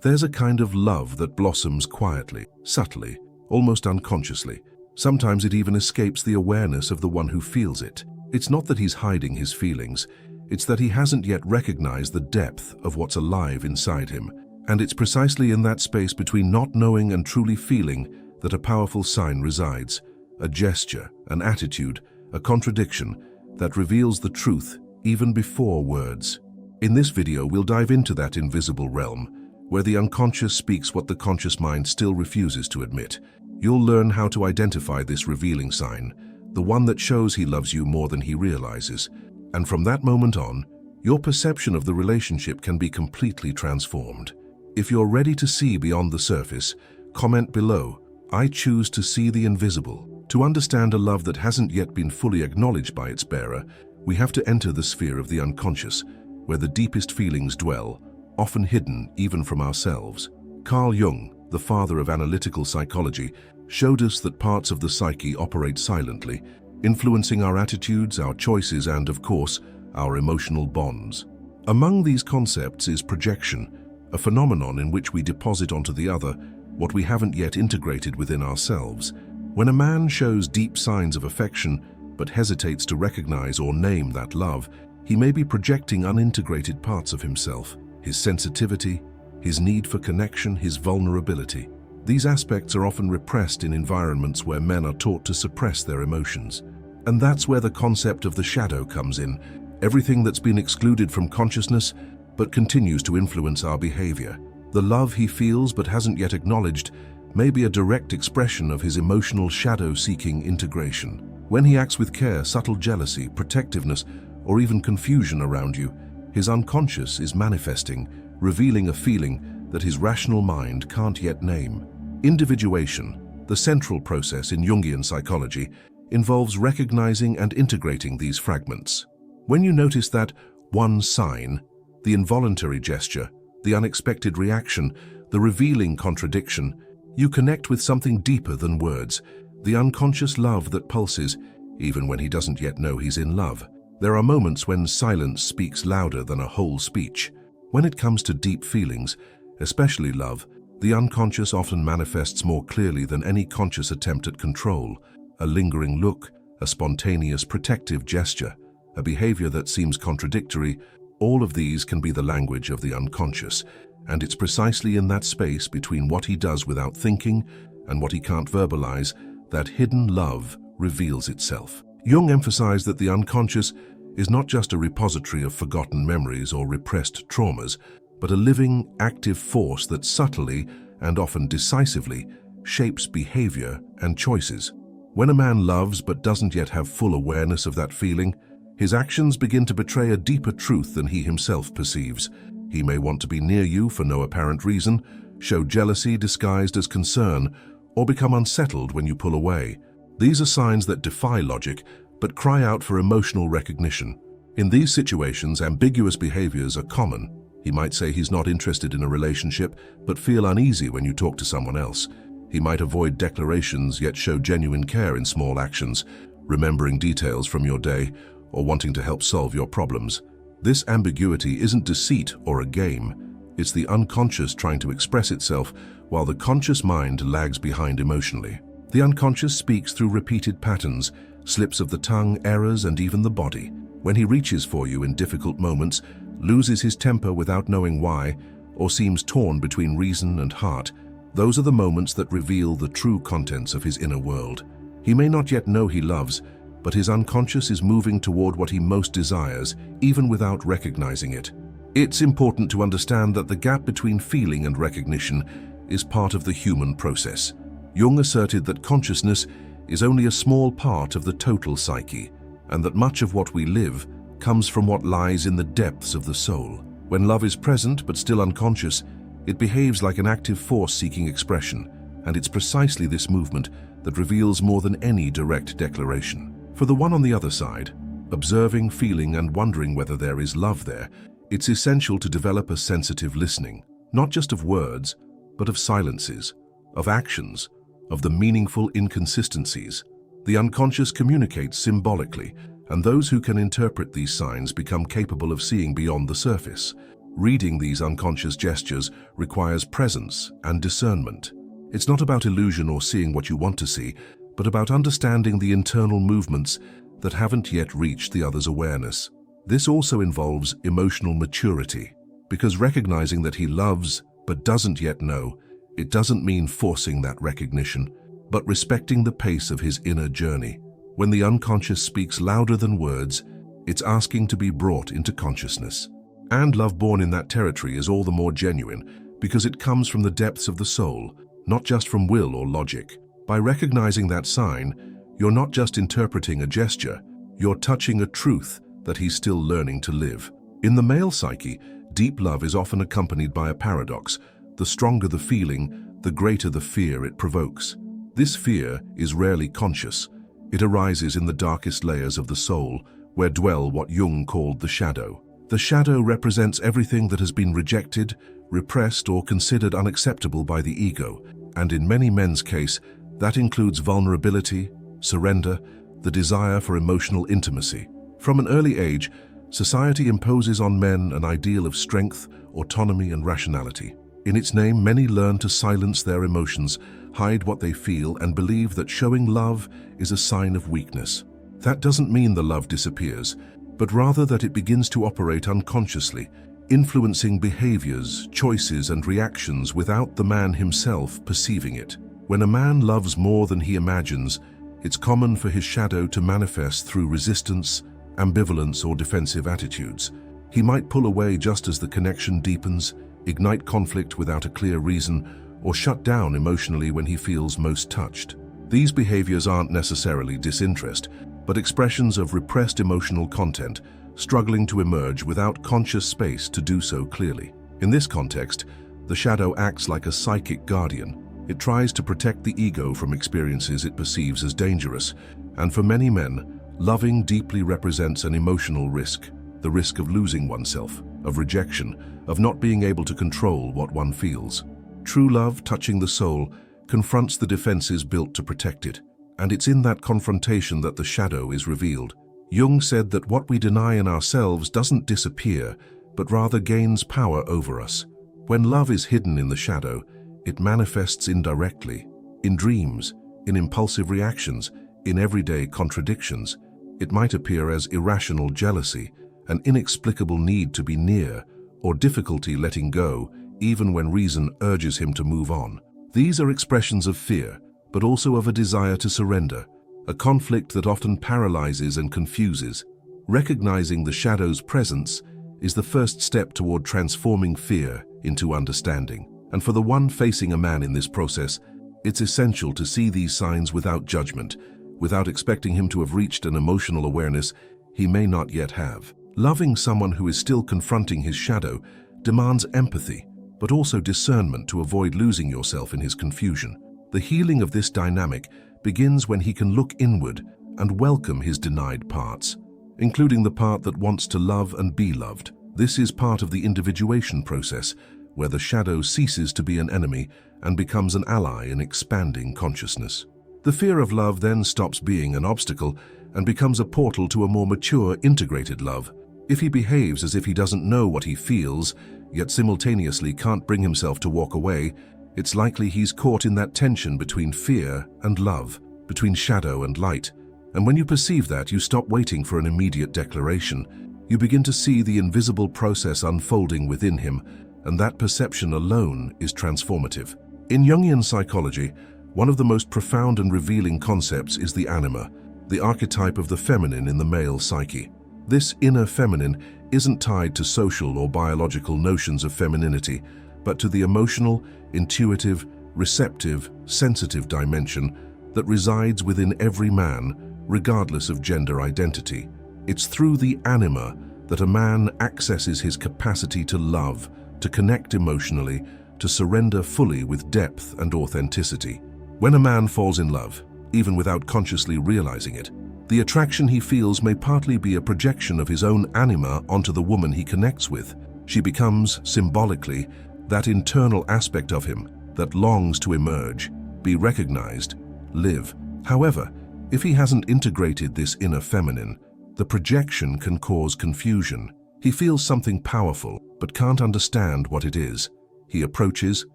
There's a kind of love that blossoms quietly, subtly, almost unconsciously. Sometimes it even escapes the awareness of the one who feels it. It's not that he's hiding his feelings, it's that he hasn't yet recognized the depth of what's alive inside him. And it's precisely in that space between not knowing and truly feeling that a powerful sign resides, a gesture, an attitude, a contradiction that reveals the truth even before words. In this video, we'll dive into that invisible realm, where the unconscious speaks what the conscious mind still refuses to admit. You'll learn how to identify this revealing sign, the one that shows he loves you more than he realizes. And from that moment on, your perception of the relationship can be completely transformed. If you're ready to see beyond the surface, comment below, "I choose to see the invisible." To understand a love that hasn't yet been fully acknowledged by its bearer, we have to enter the sphere of the unconscious, where the deepest feelings dwell, often hidden even from ourselves. Carl Jung, the father of analytical psychology, showed us that parts of the psyche operate silently, influencing our attitudes, our choices, and, of course, our emotional bonds. Among these concepts is projection, a phenomenon in which we deposit onto the other what we haven't yet integrated within ourselves. When a man shows deep signs of affection but hesitates to recognize or name that love, he may be projecting unintegrated parts of himself, his sensitivity, his need for connection, his vulnerability. These aspects are often repressed in environments where men are taught to suppress their emotions. And that's where the concept of the shadow comes in, everything that's been excluded from consciousness but continues to influence our behavior. The love he feels but hasn't yet acknowledged may be a direct expression of his emotional shadow-seeking integration. When he acts with care, subtle jealousy, protectiveness, or even confusion around you, his unconscious is manifesting, revealing a feeling that his rational mind can't yet name. Individuation, the central process in Jungian psychology, involves recognizing and integrating these fragments. When you notice that one sign, the involuntary gesture, the unexpected reaction, the revealing contradiction, you connect with something deeper than words, the unconscious love that pulses, even when he doesn't yet know he's in love. There are moments when silence speaks louder than a whole speech. When it comes to deep feelings, especially love, the unconscious often manifests more clearly than any conscious attempt at control. A lingering look, a spontaneous protective gesture, a behavior that seems contradictory, all of these can be the language of the unconscious, and it's precisely in that space between what he does without thinking and what he can't verbalize that hidden love reveals itself. Jung emphasized that the unconscious is not just a repository of forgotten memories or repressed traumas, but a living, active force that subtly and often decisively shapes behavior and choices. When a man loves but doesn't yet have full awareness of that feeling, his actions begin to betray a deeper truth than he himself perceives. He may want to be near you for no apparent reason, show jealousy disguised as concern, or become unsettled when you pull away. These are signs that defy logic, but cry out for emotional recognition. In these situations, ambiguous behaviors are common. He might say he's not interested in a relationship, but feel uneasy when you talk to someone else. He might avoid declarations, yet show genuine care in small actions, remembering details from your day, or wanting to help solve your problems. This ambiguity isn't deceit or a game. It's the unconscious trying to express itself, while the conscious mind lags behind emotionally. The unconscious speaks through repeated patterns, slips of the tongue, errors, and even the body. When he reaches for you in difficult moments, loses his temper without knowing why, or seems torn between reason and heart, those are the moments that reveal the true contents of his inner world. He may not yet know he loves, but his unconscious is moving toward what he most desires, even without recognizing it. It's important to understand that the gap between feeling and recognition is part of the human process. Jung asserted that consciousness is only a small part of the total psyche, and that much of what we live comes from what lies in the depths of the soul. When love is present but still unconscious, it behaves like an active force seeking expression, and it's precisely this movement that reveals more than any direct declaration. For the one on the other side, observing, feeling, and wondering whether there is love there, it's essential to develop a sensitive listening, not just of words, but of silences, of actions, of the meaningful inconsistencies. The unconscious communicates symbolically, and those who can interpret these signs become capable of seeing beyond the surface. Reading these unconscious gestures requires presence and discernment. It's not about illusion or seeing what you want to see, but about understanding the internal movements that haven't yet reached the other's awareness. This also involves emotional maturity, because recognizing that he loves but doesn't yet know, it doesn't mean forcing that recognition, but respecting the pace of his inner journey. When the unconscious speaks louder than words, it's asking to be brought into consciousness. And love born in that territory is all the more genuine because it comes from the depths of the soul, not just from will or logic. By recognizing that sign, you're not just interpreting a gesture, you're touching a truth that he's still learning to live. In the male psyche, deep love is often accompanied by a paradox. The stronger the feeling, the greater the fear it provokes. This fear is rarely conscious. It arises in the darkest layers of the soul, where dwell what Jung called the shadow. The shadow represents everything that has been rejected, repressed, or considered unacceptable by the ego, and in many men's case, that includes vulnerability, surrender, the desire for emotional intimacy. From an early age, society imposes on men an ideal of strength, autonomy, and rationality. In its name, many learn to silence their emotions, hide what they feel, and believe that showing love is a sign of weakness. That doesn't mean the love disappears, but rather that it begins to operate unconsciously, influencing behaviors, choices, and reactions without the man himself perceiving it. When a man loves more than he imagines, it's common for his shadow to manifest through resistance, ambivalence, or defensive attitudes. He might pull away just as the connection deepens, ignite conflict without a clear reason, or shut down emotionally when he feels most touched. These behaviors aren't necessarily disinterest, but expressions of repressed emotional content, struggling to emerge without conscious space to do so clearly. In this context, the shadow acts like a psychic guardian. It tries to protect the ego from experiences it perceives as dangerous, and for many men, loving deeply represents an emotional risk, the risk of losing oneself, of rejection, of not being able to control what one feels. True love, touching the soul, confronts the defenses built to protect it, and it's in that confrontation that the shadow is revealed. Jung said that what we deny in ourselves doesn't disappear, but rather gains power over us. When love is hidden in the shadow, it manifests indirectly, in dreams, in impulsive reactions, in everyday contradictions. It might appear as irrational jealousy, an inexplicable need to be near, or difficulty letting go, even when reason urges him to move on. These are expressions of fear, but also of a desire to surrender, a conflict that often paralyzes and confuses. Recognizing the shadow's presence is the first step toward transforming fear into understanding. And for the one facing a man in this process, it's essential to see these signs without judgment, without expecting him to have reached an emotional awareness he may not yet have. Loving someone who is still confronting his shadow demands empathy, but also discernment to avoid losing yourself in his confusion. The healing of this dynamic begins when he can look inward and welcome his denied parts, including the part that wants to love and be loved. This is part of the individuation process, where the shadow ceases to be an enemy and becomes an ally in expanding consciousness. The fear of love then stops being an obstacle and becomes a portal to a more mature, integrated love. If he behaves as if he doesn't know what he feels, yet simultaneously can't bring himself to walk away, it's likely he's caught in that tension between fear and love, between shadow and light. And when you perceive that, you stop waiting for an immediate declaration. You begin to see the invisible process unfolding within him, and that perception alone is transformative. In Jungian psychology, one of the most profound and revealing concepts is the anima, the archetype of the feminine in the male psyche. This inner feminine isn't tied to social or biological notions of femininity, but to the emotional, intuitive, receptive, sensitive dimension that resides within every man, regardless of gender identity. It's through the anima that a man accesses his capacity to love, to connect emotionally, to surrender fully with depth and authenticity. When a man falls in love, even without consciously realizing it, the attraction he feels may partly be a projection of his own anima onto the woman he connects with. She becomes, symbolically, that internal aspect of him that longs to emerge, be recognized, live. However, if he hasn't integrated this inner feminine, the projection can cause confusion. He feels something powerful, but can't understand what it is. He approaches,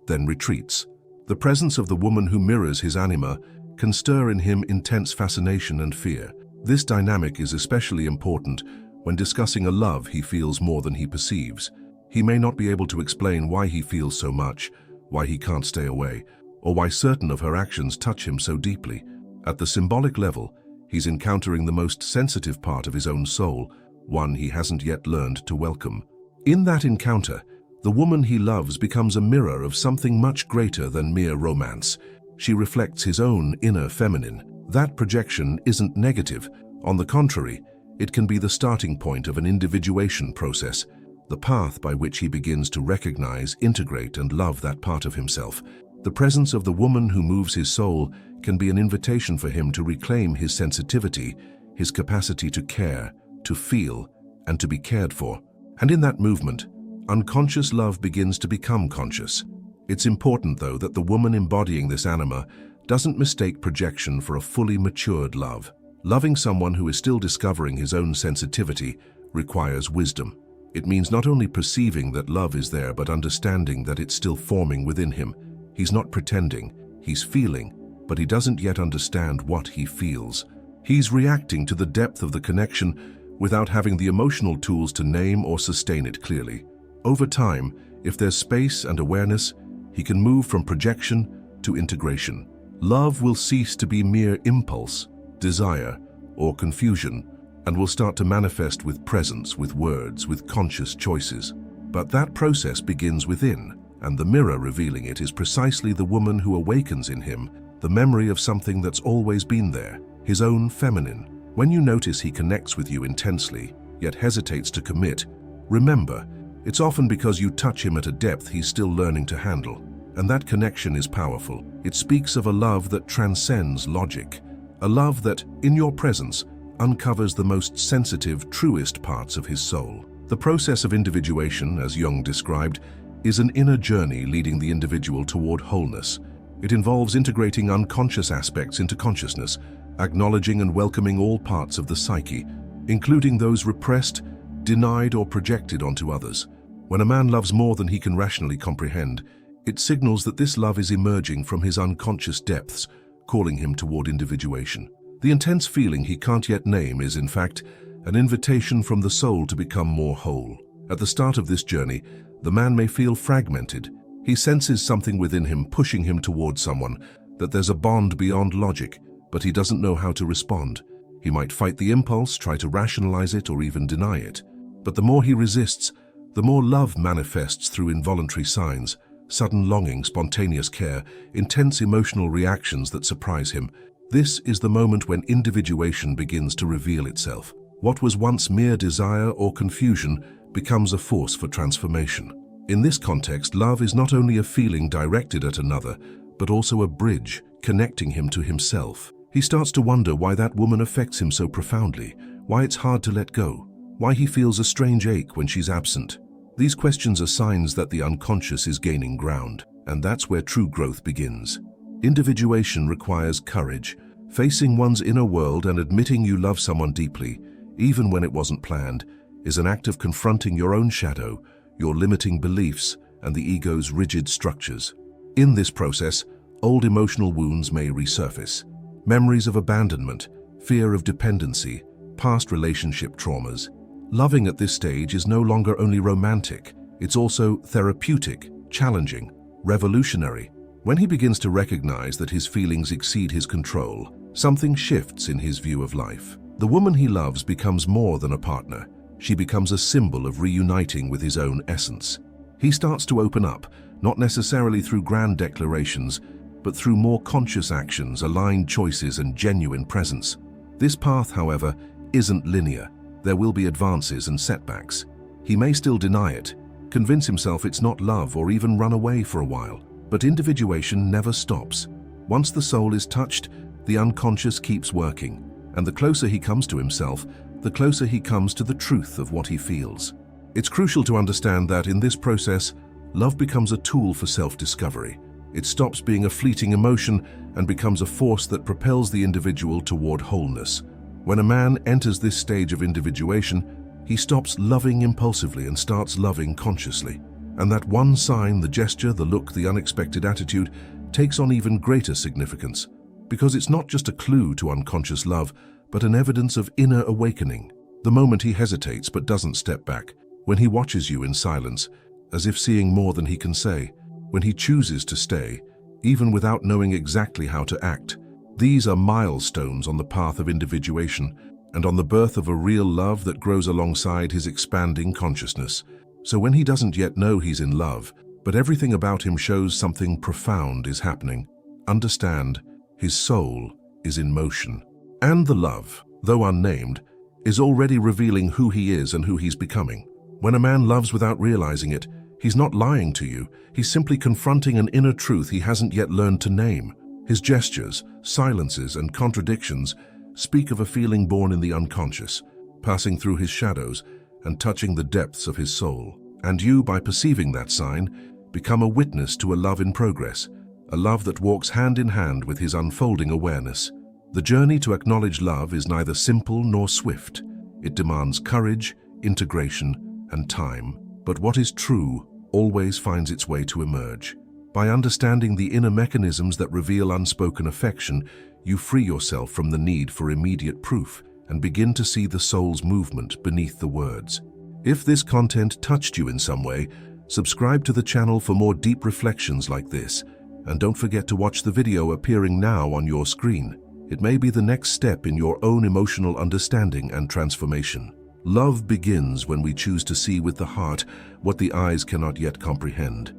then retreats. The presence of the woman who mirrors his anima can stir in him intense fascination and fear. This dynamic is especially important when discussing a love he feels more than he perceives. He may not be able to explain why he feels so much, why he can't stay away, or why certain of her actions touch him so deeply. At the symbolic level, he's encountering the most sensitive part of his own soul, one he hasn't yet learned to welcome. In that encounter, the woman he loves becomes a mirror of something much greater than mere romance. She reflects his own inner feminine. That projection isn't negative. On the contrary, it can be the starting point of an individuation process, the path by which he begins to recognize, integrate, and love that part of himself. The presence of the woman who moves his soul can be an invitation for him to reclaim his sensitivity, his capacity to care, to feel, and to be cared for. And in that movement, unconscious love begins to become conscious. It's important, though, that the woman embodying this anima doesn't mistake projection for a fully matured love. Loving someone who is still discovering his own sensitivity requires wisdom. It means not only perceiving that love is there, but understanding that it's still forming within him. He's not pretending, he's feeling, but he doesn't yet understand what he feels. He's reacting to the depth of the connection without having the emotional tools to name or sustain it clearly. Over time, if there's space and awareness, he can move from projection to integration. Love will cease to be mere impulse, desire, or confusion, and will start to manifest with presence, with words, with conscious choices. But that process begins within, and the mirror revealing it is precisely the woman who awakens in him the memory of something that's always been there, his own feminine. When you notice he connects with you intensely, yet hesitates to commit, remember, it's often because you touch him at a depth he's still learning to handle. And that connection is powerful. It speaks of a love that transcends logic, a love that, in your presence, uncovers the most sensitive, truest parts of his soul. The process of individuation, as Jung described, is an inner journey leading the individual toward wholeness. It involves integrating unconscious aspects into consciousness, acknowledging and welcoming all parts of the psyche, including those repressed, denied, or projected onto others. When a man loves more than he can rationally comprehend, it signals that this love is emerging from his unconscious depths, calling him toward individuation. The intense feeling he can't yet name is, in fact, an invitation from the soul to become more whole. At the start of this journey, the man may feel fragmented. He senses something within him pushing him toward someone, that there's a bond beyond logic, but he doesn't know how to respond. He might fight the impulse, try to rationalize it, or even deny it. But the more he resists, the more love manifests through involuntary signs, sudden longing, spontaneous care, intense emotional reactions that surprise him. This is the moment when individuation begins to reveal itself. What was once mere desire or confusion becomes a force for transformation. In this context, love is not only a feeling directed at another, but also a bridge connecting him to himself. He starts to wonder why that woman affects him so profoundly, why it's hard to let go, why he feels a strange ache when she's absent. These questions are signs that the unconscious is gaining ground, and that's where true growth begins. Individuation requires courage. Facing one's inner world and admitting you love someone deeply, even when it wasn't planned, is an act of confronting your own shadow, your limiting beliefs, and the ego's rigid structures. In this process, old emotional wounds may resurface. Memories of abandonment, fear of dependency, past relationship traumas. Loving at this stage is no longer only romantic, it's also therapeutic, challenging, revolutionary. When he begins to recognize that his feelings exceed his control, something shifts in his view of life. The woman he loves becomes more than a partner. She becomes a symbol of reuniting with his own essence. He starts to open up, not necessarily through grand declarations, but through more conscious actions, aligned choices, and genuine presence. This path, however, isn't linear. There will be advances and setbacks. He may still deny it, convince himself it's not love, or even run away for a while. But individuation never stops. Once the soul is touched, the unconscious keeps working, and the closer he comes to himself, the closer he comes to the truth of what he feels. It's crucial to understand that in this process, love becomes a tool for self-discovery. It stops being a fleeting emotion and becomes a force that propels the individual toward wholeness. When a man enters this stage of individuation, He stops loving impulsively and starts loving consciously. And that one sign, the gesture, the look, the unexpected attitude, takes on even greater significance, because it's not just a clue to unconscious love, but an evidence of inner awakening. The moment he hesitates but doesn't step back, when he watches you in silence, as if seeing more than he can say, when he chooses to stay, even without knowing exactly how to act. These are milestones on the path of individuation and on the birth of a real love that grows alongside his expanding consciousness. So when he doesn't yet know he's in love, but everything about him shows something profound is happening, understand, his soul is in motion. And the love, though unnamed, is already revealing who he is and who he's becoming. When a man loves without realizing it, he's not lying to you, he's simply confronting an inner truth he hasn't yet learned to name. His gestures, silences, and contradictions speak of a feeling born in the unconscious, passing through his shadows and touching the depths of his soul. And you, by perceiving that sign, become a witness to a love in progress, a love that walks hand in hand with his unfolding awareness. The journey to acknowledge love is neither simple nor swift. It demands courage, integration, and time. But what is true always finds its way to emerge. By understanding the inner mechanisms that reveal unspoken affection, you free yourself from the need for immediate proof and begin to see the soul's movement beneath the words. If this content touched you in some way, subscribe to the channel for more deep reflections like this, and don't forget to watch the video appearing now on your screen. It may be the next step in your own emotional understanding and transformation. Love begins when we choose to see with the heart what the eyes cannot yet comprehend.